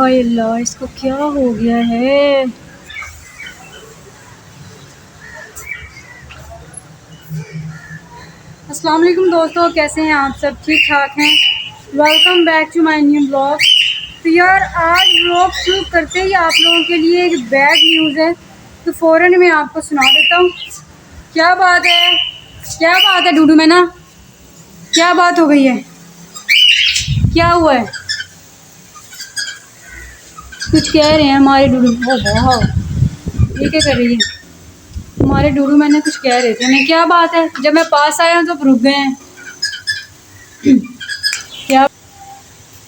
हाय अल्लाह, इसको क्या हो गया है। अस्सलाम वालेकुम दोस्तों, कैसे हैं आप सब? ठीक ठाक हैं? Welcome back to my new blog. तो यार आज ब्लॉग शुरू करते ही आप लोगों के लिए एक बैड न्यूज़ है, तो फ़ौरन मैं आपको सुना देता हूँ। क्या बात है, क्या बात है डूडू में ना, क्या बात हो गई है, क्या हुआ है? कुछ कह रहे हैं हमारे डूडू। ओ वाह, ये क्या कर रही है? हमारे डूडू मैंने कुछ कह रहे थे। मैं क्या बात है, जब मैं पास आया हूँ तो रुक गए हैं। क्या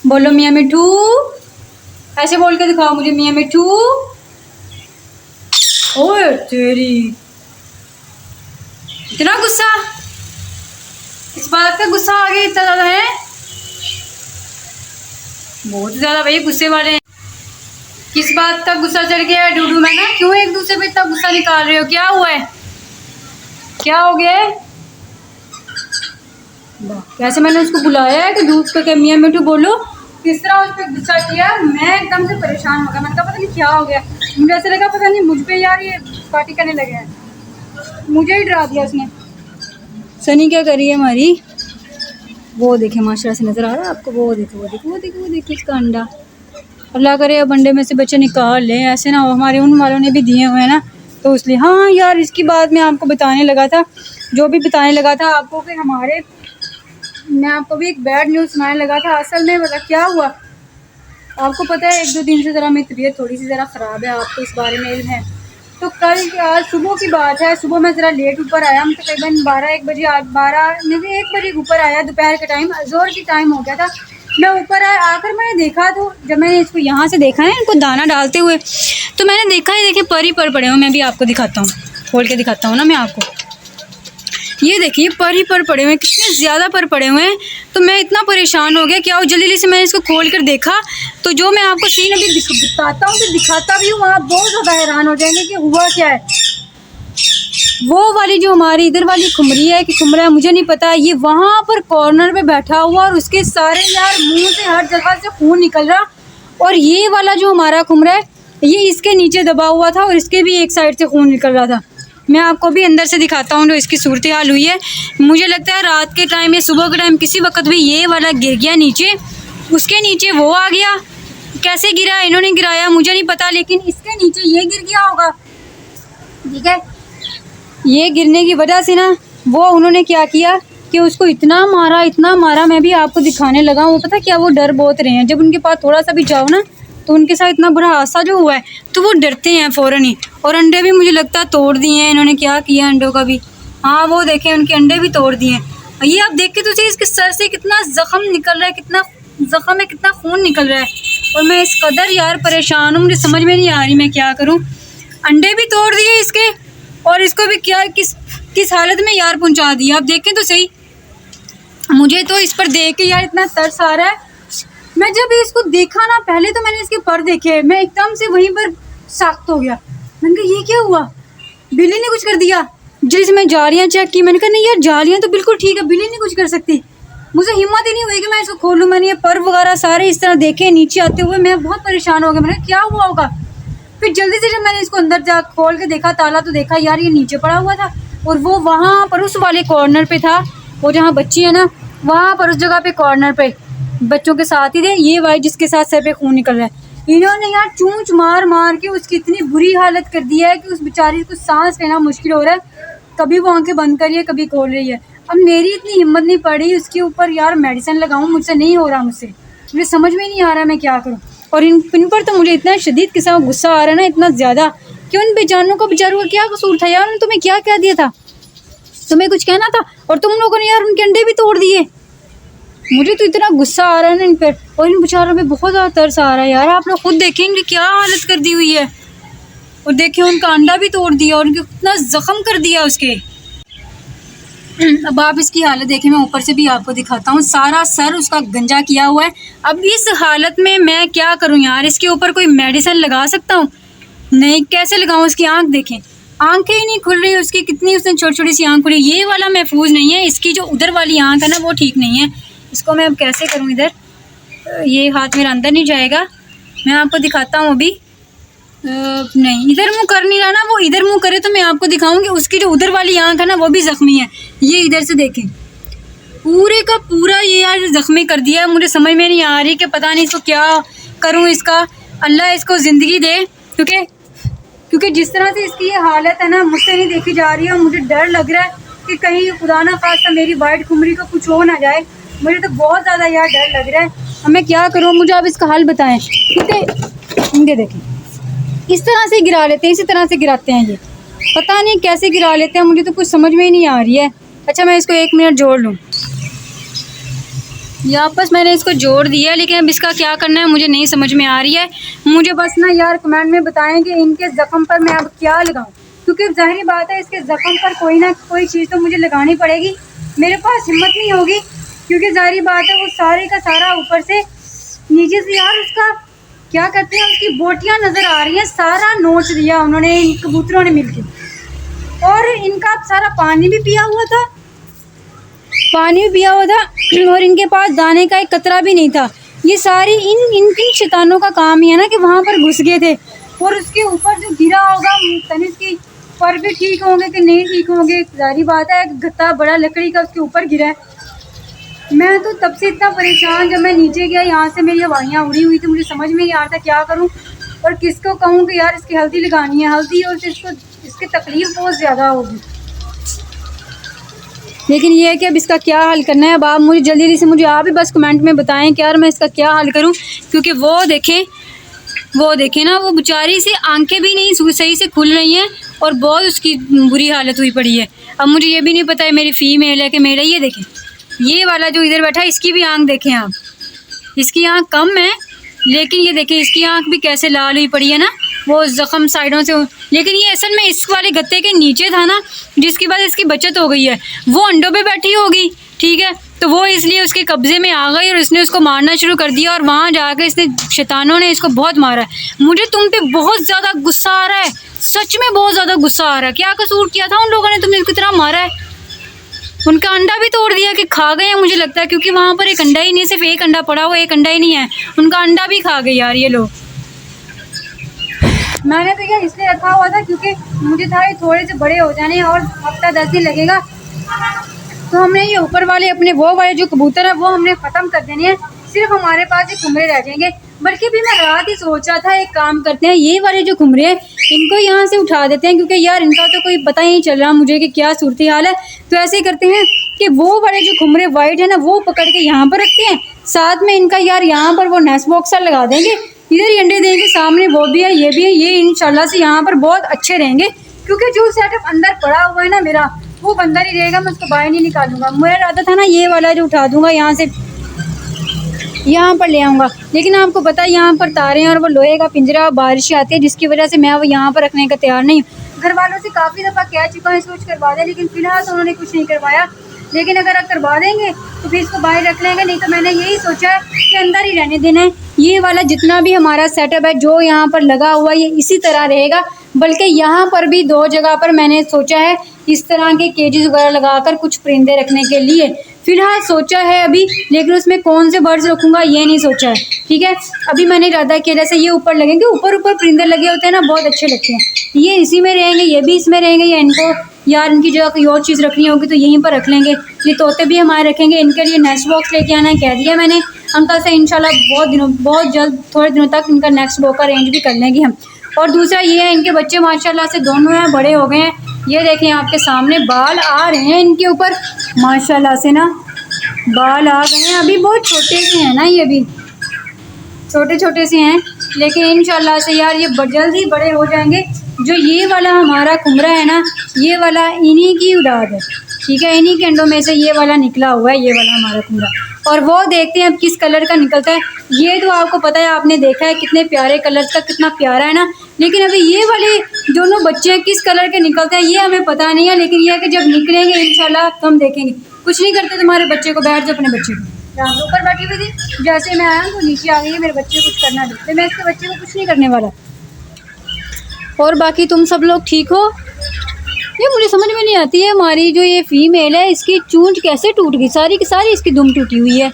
बोलो? मियाँ मिठू, ऐसे बोल के दिखाओ मुझे। मियाँ मिठू। ओए तेरी, इतना गुस्सा, इस बात का गुस्सा आ गया इतना ज़्यादा है? बहुत ज़्यादा भाई गुस्से वाले हैं। किस बात का गुस्सा चढ़ गया है डूडू में ना? क्यों एक दूसरे पे इतना गुस्सा निकाल रहे हो? क्या हुआ है, क्या हो गया है? कैसे मैंने उसको बुलाया है कि दूध पे मियाँ मिठू बोलो, किस तरह उस पर गुस्सा किया। मैं एकदम से परेशान हो गया। मैंने कहा पता नहीं क्या हो गया, मुझे ऐसे लगा पता नहीं मुझ पे यार ये पार्टी करने लगे हैं। मुझे ही डरा दिया उसने। सनी क्या कर रही है हमारी? वो देखे माशाल्लाह से नज़र आ रहा है आपको? वो देखो वो देखो वो देखो वो देखो इसका अंडा। अल्लाह करे अब अंडे में से बच्चे निकाल लें, ऐसे ना हो। हमारे उन वालों ने भी दिए हुए हैं ना, तो इसलिए। हाँ यार, इसकी बात मैं आपको बताने लगा था, जो भी बताने लगा था आपको कि मैं आपको भी एक बैड न्यूज़ सुनाने लगा था। असल में मतलब क्या हुआ आपको पता है, 1-2 दिन से ज़रा मेरी तबीयत थोड़ी सी ज़रा ख़राब है, आपको इस बारे में इल्म है। तो कल आज सुबह की बात है, सुबह मैं ज़रा लेट ऊपर आया। हम तकरीबन 12-1 बजे, 12 नहीं 1 बजे ऊपर आया। दोपहर के टाइम, ज़ोर की टाइम हो गया था। मैं ऊपर आकर मैंने देखा, तो जब मैंने इसको यहाँ से देखा है इनको दाना डालते हुए, तो मैंने देखा ही देखे पर ही पर पड़े हुए। मैं भी आपको दिखाता हूँ, खोल के दिखाता हूँ ना मैं आपको। ये देखिए पर ही पर पड़े हुए हैं, कितने ज़्यादा पर पड़े हुए हैं। तो मैं इतना परेशान हो गया, क्या हो जल्दी से मैंने इसको खोल कर देखा, तो जो मैं आपको सीन अभी दिखाता हूँ, तो दिखाता भी हूँ, आप बहुत ज़्यादा हैरान हो जाएंगे कि हुआ क्या है। वो वाली जो हमारी इधर वाली खुमरी है कि खुमरा है मुझे नहीं पता, ये वहाँ पर कॉर्नर पे बैठा हुआ और उसके सारे यार मुंह से हर जगह से खून निकल रहा। और ये वाला जो हमारा खुमरा है, ये इसके नीचे दबा हुआ था और इसके भी एक साइड से खून निकल रहा था। मैं आपको भी अंदर से दिखाता हूँ जो इसकी सूरत हाल हुई है। मुझे लगता है रात के टाइम या सुबह के टाइम किसी वक्त भी ये वाला गिर गया नीचे, उसके नीचे वो आ गया। कैसे गिरा, इन्होंने गिराया मुझे नहीं पता, लेकिन इसके नीचे ये गिर गया होगा। ठीक है, ये गिरने की वजह से ना वो उन्होंने क्या किया कि उसको इतना मारा। मैं भी आपको दिखाने लगा हूँ। वो पता क्या, वो डर बहुत रहे हैं। जब उनके पास थोड़ा सा भी जाओ ना, तो उनके साथ इतना बुरा हादसा जो हुआ है, तो वो डरते हैं फ़ौरन ही। और अंडे भी मुझे लगता है तोड़ दिए हैं इन्होंने। क्या किया अंडों का भी? हाँ वो देखें, उनके अंडे भी तोड़ दिए हैं। ये आप देख के तो सही, इसके सर से कितना ज़ख़म निकल रहा है, कितना ज़ख़म है, कितना खून निकल रहा है। और मैं इस कदर यार परेशान हूँ, मुझे समझ में नहीं आ रही मैं क्या करूँ। अंडे भी तोड़ दिए इसके, और इसको भी क्या किस हालत में यार पहुंचा दिया। आप देखें तो सही, मुझे तो इस पर देख के यार इतना तरस आ रहा है। मैं जब इसको देखा ना, पहले तो मैंने इसके पर देखे, मैं एकदम से वहीं पर सख्त हो गया। मैंने कहा ये क्या हुआ, बिल्ली ने कुछ कर दिया। जिस मैं जालियाँ चेक की, मैंने कहा नहीं यार जालियाँ तो बिल्कुल ठीक है, बिल्ली नहीं कुछ कर सकती। मुझे हिम्मत ही नहीं हुई कि मैं इसको खोलूँ। मैंने ये पर वगैरह सारे इस तरह देखे नीचे आते हुए, मैं बहुत परेशान हो गया। मैंने क्या हुआ होगा। फिर जल्दी से जब मैंने इसको अंदर जा खोल के देखा ताला, तो देखा यार ये नीचे पड़ा हुआ था, और वो वहाँ पर उस वाले कॉर्नर पे था, वो जहाँ बच्ची है ना, वहाँ पर उस जगह पे कॉर्नर पे बच्चों के साथ ही थे। ये भाई जिसके साथ सर पे खून निकल रहा है, इन्होंने यार चूंच मार मार के उसकी इतनी बुरी हालत कर दी है कि उस बेचारी को सांस लेना मुश्किल हो रहा है। कभी वो आंखें बंद कर रही है, कभी खोल रही है। अब मेरी इतनी हिम्मत नहीं पड़ी उसके ऊपर यार मेडिसिन लगाऊँ, मुझसे नहीं हो रहा, मुझे समझ में नहीं आ रहा मैं क्या करूँ। और इन पर तो मुझे इतना शदीद किस्म का गुस्सा आ रहा है ना, इतना ज़्यादा कि उन बेचारों का बेचारों का क्या कसूर था यार। उन्होंने तुम्हें क्या दिया था, तुम्हें कुछ कहना था, और तुम लोगों ने यार उनके अंडे भी तोड़ दिए। मुझे तो इतना गुस्सा आ रहा है ना इन पर, और इन बेचारों पे बहुत ज़्यादा तरस आ रहा है यार। आप लोग खुद देखेंगे क्या हालत कर दी हुई है। और देखिए उनका अंडा भी तोड़ दिया और उनके कितना ज़ख्म कर दिया उसके। अब आप इसकी हालत देखें, मैं ऊपर से भी आपको दिखाता हूँ, सारा सर उसका गंजा किया हुआ है। अब इस हालत में मैं क्या करूँ यार, इसके ऊपर कोई मेडिसिन लगा सकता हूँ? नहीं, कैसे लगाऊँ? उसकी आंख देखें, आंखें ही नहीं खुल रही उसकी, कितनी उसने छोटी छोटी सी आंख खुली। ये वाला महफूज नहीं है, इसकी जो उधर वाली आंख है ना वो ठीक नहीं है। इसको मैं अब कैसे करूँ इधर, ये हाथ मेरा अंदर नहीं जाएगा। मैं आपको दिखाता हूँ अभी। नहीं, इधर मुँह कर नहीं रहा ना, वो इधर मुँह करे तो मैं आपको दिखाऊंगी। उसकी जो उधर वाली आँख है ना वो भी ज़ख्मी है। ये इधर से देखें, पूरे का पूरा ये यार ज़ख्मी कर दिया है। मुझे समझ में नहीं आ रही कि पता नहीं इसको क्या करूँ। इसका अल्लाह इसको ज़िंदगी दे, क्योंकि जिस तरह से इसकी ये हालत है ना मुझसे नहीं देखी जा रही है। और मुझे डर लग रहा है कि कहीं खुदा ना खास्ता मेरी वाइट खुमरी को कुछ हो ना जाए। मुझे तो बहुत ज़्यादा यार डर लग रहा है। अब मैं क्या करूँ, मुझे आप इसका हल बताएं। क्योंकि इनके देखें, इस तरह से गिरा लेते हैं, इसी तरह से गिराते हैं। ये पता नहीं कैसे गिरा लेते हैं, मुझे तो कुछ समझ में ही नहीं आ रही है। अच्छा, मैं इसको 1 मिनट जोड़ लूँ। ये आपस मैंने इसको जोड़ दिया, लेकिन अब इसका क्या करना है मुझे नहीं समझ में आ रही है। मुझे बस ना यार कमेंट में बताएं कि इनके ज़ख्म पर मैं अब क्या लगाऊं, क्योंकि ज़ाहिर बात है इसके ज़ख्म पर कोई ना कोई चीज़ तो मुझे लगानी पड़ेगी। मेरे पास हिम्मत नहीं होगी, क्योंकि ज़ाहिर बात है वो सारे का सारा ऊपर से नीचे से यार उसका क्या कहते हैं, उसकी बोटियाँ नज़र आ रही हैं। सारा नोच दिया उन्होंने, इन कबूतरों ने मिलकर। और इनका सारा पानी भी पिया हुआ था, और इनके पास दाने का एक कतरा भी नहीं था। ये सारी इन शैतानों का काम ही है ना कि वहाँ पर घुस गए थे। और उसके ऊपर जो गिरा होगा तनिष की पर भी ठीक होंगे कि नहीं ठीक होंगे, जारी बात है। गत्ता बड़ा लकड़ी का उसके ऊपर गिरा है। मैं तो तब से इतना परेशान, जब मैं नीचे गया यहाँ से मेरी हवाइयाँ उड़ी हुई थी। मुझे समझ में नहीं आ रहा था क्या करूँ और किसको कहूँ कि यार इसकी हल्दी लगानी है। हल्दी और इसकी तकलीफ़ बहुत ज़्यादा होगी। लेकिन ये है कि अब इसका क्या हल करना है। अब आप मुझे जल्दी से मुझे आप ही बस कमेंट में बताएं कि यार मैं इसका क्या हल करूं, क्योंकि वो देखें ना, वो बेचारी से आंखें भी नहीं सही से खुल रही हैं और बहुत उसकी बुरी हालत हुई पड़ी है। अब मुझे ये भी नहीं पता है मेरी फीमेल है कि मेल है। ये देखें, ये वाला जो इधर बैठा है इसकी भी आँख देखें आप, इसकी आँख कम है, लेकिन ये देखें इसकी आँख भी कैसे लाल हुई पड़ी है ना, वो ज़ख्म साइडों से। लेकिन ये असल में इस वाले गत्ते के नीचे था ना, जिसकी वजह इसकी बचत हो गई है। वो अंडों पे बैठी होगी, ठीक है, तो वो इसलिए उसके कब्ज़े में आ गई और इसने उसको मारना शुरू कर दिया। और वहाँ जाकर इसने शैतानों ने इसको बहुत मारा है। मुझे तुम पे बहुत ज़्यादा गुस्सा आ रहा है, सच में बहुत ज़्यादा गुस्सा आ रहा है। क्या कसूर किया था उन लोगों ने, तुमने इसकी तरह मारा है। उनका अंडा भी तोड़ दिया कि खा गए हैं मुझे लगता है, क्योंकि वहाँ पर एक अंडा ही नहीं, सिर्फ एक अंडा पड़ा हुआ, एक अंडा ही नहीं है। उनका अंडा भी खा गए यार ये लोग। मैंने तो ये इसलिए रखा हुआ था क्योंकि मुझे था ये थोड़े से बड़े हो जाने और हफ्ता 10 दिन लगेगा, तो हमने ये ऊपर वाले अपने वो वाले जो कबूतर है वो हमने ख़त्म कर देने हैं। सिर्फ हमारे पास ये खुमरे रह जाएंगे। बल्कि भी मैं रात ही सोचा था एक काम करते हैं, ये वाले जो खुमरे हैं इनको यहाँ से उठा देते हैं, क्योंकि यार इनका तो कोई पता ही नहीं चल रहा मुझे कि क्या सूरत हाल है। तो ऐसे करते हैं कि वो वाले जो खुमरे वाइट है ना वो पकड़ के यहाँ पर रखते हैं, साथ में इनका यार यहाँ पर वो नेस्ट बॉक्सर लगा देंगे, इधर ही अंडे देंगे, सामने वो भी है ये भी है। ये इंशाल्लाह से यहाँ पर बहुत अच्छे रहेंगे, क्योंकि जो सेटअप अंदर पड़ा हुआ है ना मेरा, वो बंदा नहीं रहेगा, मैं उसको बाहर नहीं निकालूंगा। मेरा इरादा था ना ये वाला जो उठा दूंगा यहाँ से यहाँ पर ले आऊँगा, लेकिन आपको पता है यहाँ पर तारे हैं और वो लोहे का पिंजरा, बारिश आती है जिसकी वजह से मैं वो यहाँ पर रखने का तैयार नहीं हूँ। घर वालों से काफ़ी दफ़ा कह चुका है सोच करवा दें, लेकिन फ़िलहाल तो उन्होंने कुछ नहीं करवाया। लेकिन अगर आप करवा देंगे तो फिर इसको बाहर रख लेंगे, नहीं तो मैंने यही सोचा है कि अंदर ही रहने देना है। ये वाला जितना भी हमारा सेटअप है जो यहाँ पर लगा हुआ है ये इसी तरह रहेगा। बल्कि यहाँ पर भी 2 जगह पर मैंने सोचा है इस तरह के केजेस वगैरह लगाकर कुछ परिंदे रखने के लिए फ़िलहाल सोचा है अभी, लेकिन उसमें कौन से बर्ड्स रखूँगा ये नहीं सोचा है। ठीक है, अभी मैंने इरादा किया जैसे ये ऊपर लगेंगे, ऊपर परिंदे लगे होते हैं ना, बहुत अच्छे लगते हैं। ये इसी में रहेंगे, ये भी इसमें रहेंगे, या इनको यार इनकी जगह कोई और चीज़ रखनी होगी तो यहीं पर रख लेंगे। ये तोते भी हमारे रखेंगे, इनके लिए नेस्ट बॉक्स लेके आना है, कह दिया मैंने अंकल से। इंशाल्लाह बहुत जल्द थोड़े दिनों तक इनका नेस्ट बॉक्स का अरेंज भी कर लेंगे हम। और दूसरा ये है, इनके बच्चे माशाल्लाह से दोनों हैं, बड़े हो गए हैं। ये देखें आपके सामने बाल आ रहे हैं इनके ऊपर माशाल्लाह से ना, बाल आ गए हैं। अभी बहुत छोटे से हैं ना, ये भी छोटे छोटे से हैं, लेकिन इंशाल्लाह से यार ये जल्द ही बड़े हो जाएंगे। जो ये वाला हमारा कुमरा है ना, ये वाला इन्हीं की औलाद है, ठीक है, इन्हीं के अंडों में से ये वाला निकला हुआ है, ये वाला हमारा कुमरा। और वो देखते हैं अब किस कलर का निकलता है। ये तो आपको पता है, आपने देखा है कितने प्यारे कलर का, कितना प्यारा है ना। लेकिन अभी ये वाले दोनों बच्चे किस कलर के निकलते हैं ये हमें पता नहीं है, लेकिन यह है कि जब निकलेंगे इंशाल्लाह तो हम देखेंगे। कुछ नहीं करते तुम्हारे बच्चे को, बैठ जाओ अपने बच्चे को। ऊपर बैठी हुई थी, जैसे मैं आया तो नीचे आ गई है, मेरे बच्चे को कुछ करना नहीं, मैं इसके बच्चे को कुछ नहीं करने वाला। और बाकी तुम सब लोग ठीक हो? ये मुझे समझ में नहीं आती है, हमारी जो ये फीमेल है इसकी चूंच कैसे टूट गई, सारी की सारी इसकी दुम टूटी हुई है।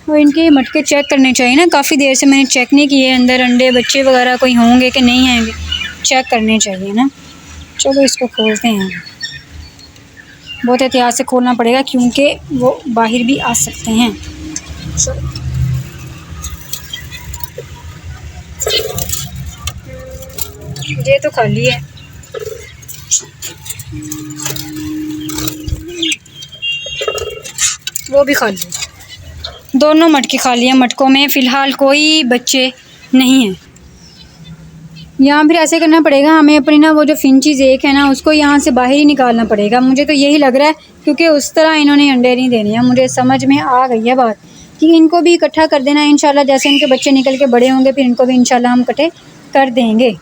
और इनके मटके चेक करने चाहिए ना, काफ़ी देर से मैंने चेक नहीं किए अंदर अंडे बच्चे वगैरह कोई होंगे कि नहीं आएंगे, चेक करने चाहिए ना। चलो इसको खोलते हैं, बहुत एहतियात से खोलना पड़ेगा क्योंकि वो बाहर भी आ सकते हैं। चलो ये तो खाली है, वो भी खाली है, दोनों मटके खाली हैं। मटकों में फ़िलहाल कोई बच्चे नहीं हैं। यहाँ फिर ऐसे करना पड़ेगा हमें, अपनी ना वो जो फिंचीज़ एक है ना उसको यहाँ से बाहर ही निकालना पड़ेगा, मुझे तो यही लग रहा है, क्योंकि उस तरह इन्होंने अंडे नहीं देने हैं। मुझे समझ में आ गई है बात कि इनको भी इकट्ठा कर देना है इंशाल्लाह, जैसे इनके बच्चे निकल के बड़े होंगे फिर इनको भी इंशाल्लाह हम इकट्ठे कर देंगे।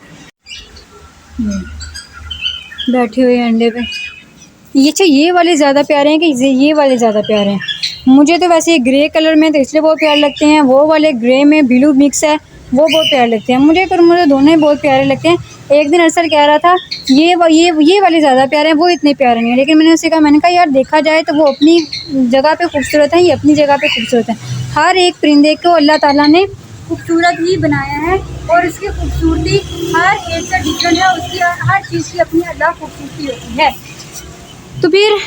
बैठे हुए अंडे पे, ये अच्छा ये वाले ज़्यादा प्यारे हैं कि ये वाले ज़्यादा प्यारे हैं? मुझे तो वैसे ग्रे कलर में तो इसलिए बहुत प्यारे लगते हैं, वो वाले ग्रे में ब्लू मिक्स है वो बहुत प्यारे लगते हैं मुझे, पर मुझे दोनों ही बहुत प्यारे लगते हैं। एक दिन अरसर कह रहा था ये वाले ज़्यादा प्यारे हैं, वो इतने प्यारे नहीं हैं, लेकिन मैंने उससे कहा, मैंने कहा यार देखा जाए तो वो अपनी जगह पे खूबसूरत हैं, ये अपनी जगह पे खूबसूरत हैं। हर एक परिंदे को अल्लाह ताला ने खूबसूरत ही बनाया है और उसकी खूबसूरती हर एक का डिफरेंट है, उसकी हर चीज़ की अपनी अल्लाह खूबसूरती होती है। तो फिर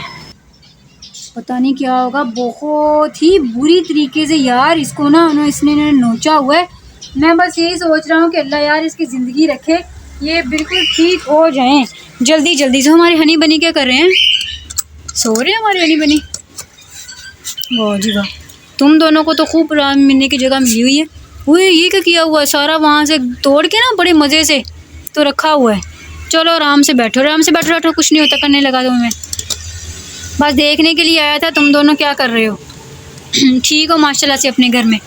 पता नहीं क्या होगा, बहुत ही बुरी तरीके से यार इसको ना इसने नोचा हुआ है। मैं बस यही सोच रहा हूँ कि अल्लाह यार इसकी ज़िंदगी रखे, ये बिल्कुल ठीक हो जाएं जल्दी जल्दी से। हमारे हनी बनी क्या कर रहे हैं? सो रहे हैं हमारे हनी बनी। वाह जी वाह, तुम दोनों को तो खूब आराम मिलने की जगह मिली हुई है। वो ये क्या किया हुआ है, सारा वहाँ से तोड़ के ना बड़े मज़े से तो रखा हुआ है। चलो आराम से बैठो, आराम से बैठो, कुछ नहीं होता, करने लगा दो। मैं बस देखने के लिए आया था तुम दोनों क्या कर रहे हो। ठीक हो माशाल्लाह से अपने घर में।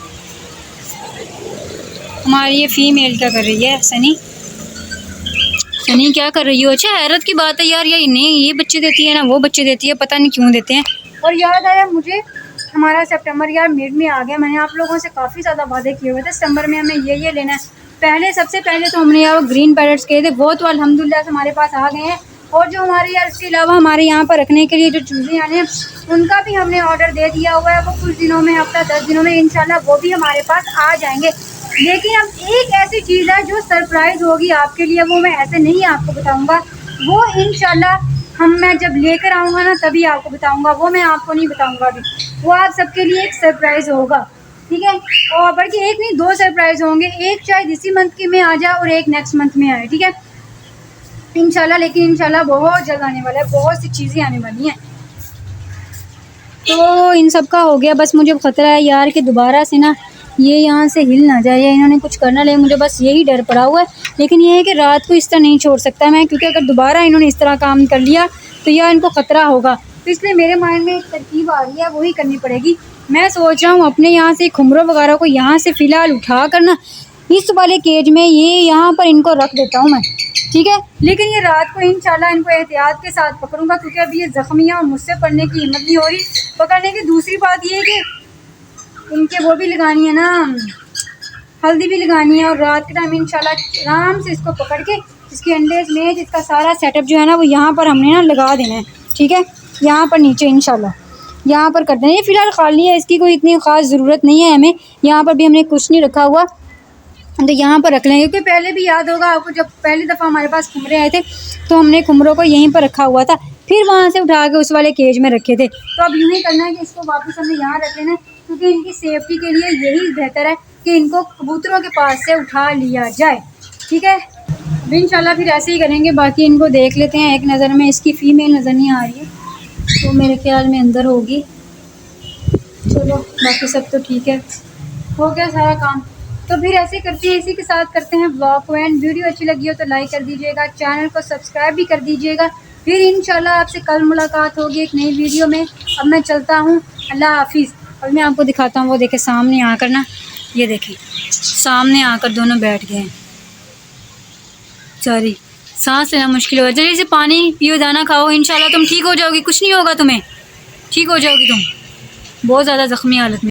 हमारी ये फीमेल क्या कर रही है? सनी क्या कर रही हो? अच्छा हैरत की बात है यार, ये नहीं ये बच्चे देती है ना वो बच्चे देती है, पता नहीं क्यों देते हैं। और याद आया मुझे, हमारा सितंबर यार मिड में आ गया। मैंने आप लोगों से काफ़ी ज़्यादा वादे किए हुए थे सितंबर में हमें ये लेना है। सबसे पहले तो हमने यार ग्रीन पैरेट्स किए थे, वो तो अल्हम्दुलिल्लाह से हमारे पास आ गए हैं। और जो हमारे यार इसके अलावा हमारे यहाँ पर रखने के लिए जो चूज़ें आने हैं उनका भी हमने ऑर्डर दे दिया हुआ है। वो कुछ दिनों में, हफ्ता 10 दिनों में इंशाल्लाह वो भी हमारे पास आ जाएंगे। लेकिन अब एक ऐसी चीज़ है जो सरप्राइज़ होगी आपके लिए, वो मैं ऐसे नहीं आपको बताऊँगा, वो इंशाल्लाह मैं जब लेकर आऊँगा ना तभी आपको बताऊँगा, वो मैं आपको नहीं बताऊँगा अभी। वो आप सबके लिए एक सरप्राइज़ होगा, ठीक है। और बल्कि एक नहीं 2 सरप्राइज़ होंगे, एक शायद इसी मंथ के में आ जाए और एक नेक्स्ट मंथ में आए, ठीक है इंशाल्लाह। लेकिन इंशाल्लाह बहुत जल्द आने वाला है, बहुत सी चीज़ें आने वाली हैं। तो इन सब का हो गया, बस मुझे ख़तरा है यार कि दोबारा से ना ये यहाँ से हिल ना जाए या इन्होंने कुछ करना ले, मुझे बस यही डर पड़ा हुआ है। लेकिन ये है कि रात को इस तरह नहीं छोड़ सकता मैं, क्योंकि अगर दोबारा इन्होंने इस तरह काम कर लिया तो यार इनको ख़तरा होगा। तो इसलिए मेरे माइंड में एक तरकीब आ रही है, वही करनी पड़ेगी। मैं सोच रहा हूँ अपने यहाँ से खुमरों वगैरह को यहाँ से फ़िलहाल उठा कर ना इस वाले केज में ये यहाँ पर इनको रख देता हूँ मैं, ठीक है। लेकिन ये रात को इंशाल्लाह इनको एहतियात के साथ पकड़ूंगा, क्योंकि अभी ये ज़ख्मियाँ और मुझसे पड़ने की हिम्मत नहीं हो रही पकड़ने की। दूसरी बात ये है कि इनके वो भी लगानी है ना, हल्दी भी लगानी है, और रात के टाइम इंशाल्लाह आराम से इसको पकड़ के इसके अंडे में इसका सारा सेटअप जो है ना वो यहाँ पर हमने ना लगा देना है, ठीक है। यहाँ पर नीचे इंशाल्लाह यहाँ पर कर देना। ये फ़िलहाल खाली है, इसकी कोई इतनी ख़ास ज़रूरत नहीं है हमें। यहाँ पर भी हमने कुछ नहीं रखा हुआ, तो यहाँ पर रख लेंगे, क्योंकि पहले भी याद होगा आपको जब पहली दफ़ा हमारे पास खुमरे आए थे तो हमने खुमरों को यहीं पर रखा हुआ था, फिर वहाँ से उठा के उस वाले केज में रखे थे। तो अब यूँ ही करना है कि इसको वापस हमने यहाँ रख लेना है, क्योंकि इनकी सेफ्टी के लिए यही बेहतर है कि इनको कबूतरों के पास से उठा लिया जाए, ठीक है। अब इंशाल्लाह फिर ऐसे ही करेंगे। बाकी इनको देख लेते हैं एक नज़र में। इसकी फ़ीमेल नज़र नहीं आ रही है, तो मेरे ख्याल में अंदर होगी। चलो बाकी सब तो ठीक है, हो गया सारा काम। तो फिर ऐसे करते हैं, इसी के साथ करते हैं व्लॉग को एंड। वीडियो अच्छी लगी हो तो लाइक कर दीजिएगा, चैनल को सब्सक्राइब भी कर दीजिएगा। फिर इंशाल्लाह आपसे कल मुलाकात होगी एक नई वीडियो में। अब मैं चलता हूँ, अल्लाह हाफिज़। और मैं आपको दिखाता हूँ, वो देखे सामने आकर ना, ये देखें सामने आकर दोनों बैठ गए हैं। सॉरी सांस लेना मुश्किल हो, जल्दी से पानी पियो, दाना खाओ, इंशाल्लाह तुम ठीक हो जाओगी, कुछ नहीं होगा तुम्हें, ठीक हो जाओगी तुम। बहुत ज़्यादा ज़ख्मी हालत में